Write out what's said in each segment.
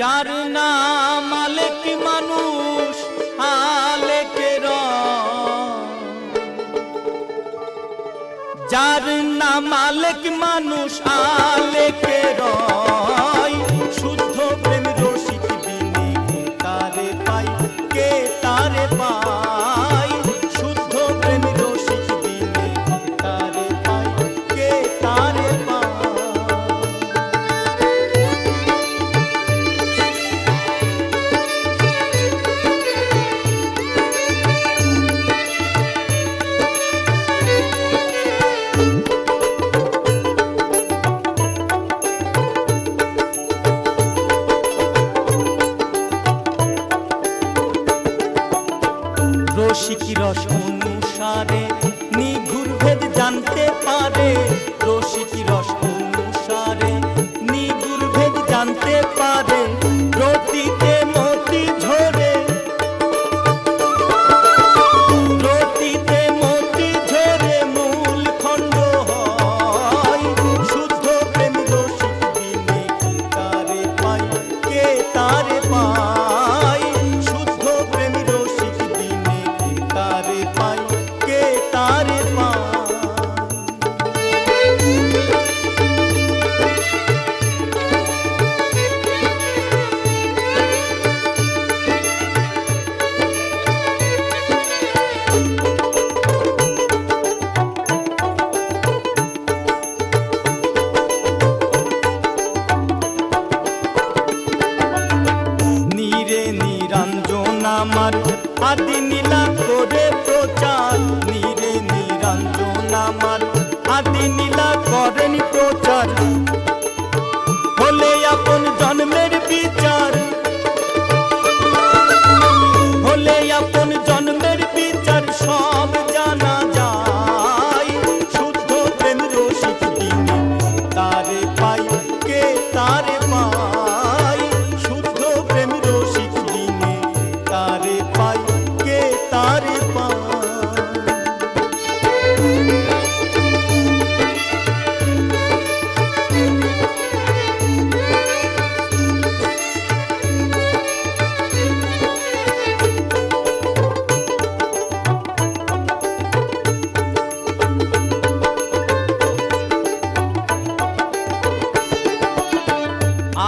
যার নাম আলেক মানুষ আলেকের, যার নাম আলেক মানুষ আলেকের, শুদ্ধ প্রেম রসিক বিনে কে তারে পাই, কে তারে পাই, শুদ্ধ প্রেম রসিক বিনে কে তারে পাই, কে তারে পাই। রসিক রস অনুসারে নিঘুর ভেদ জানতে পারে, রসিক রস অনুসারে নিঘুর ভেদ জানতে পারে, রতিতে মতি ঝরে, রতিতে মতি ঝরে মূল খণ্ড হয়, শুদ্ধ প্রেম রসিক বিনে কে তারে পাই, কে তারে পাই, শুদ্ধ প্রেম রসিক বিনে কে তারে পাই, কে তারে পাই। নীরে নিরঞ্জন আমার আদি নীলা করে প্রচার, নীরে নিরঞ্জন আমার আদি নীলা করেন প্রচার, হলে আপন জন্মের বিচার, হলে আপন জন্মের বিচার সব জানা যায়, শুদ্ধ প্রেম রসিক বিনে তারে পাই, কে তারে পাই, শুদ্ধ প্রেম রসিক বিনে তারে পাই, কে তারে পাই।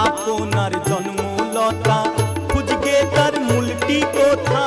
আপনার জন্মলতা খুঁজগে তার মূলটি কোথা,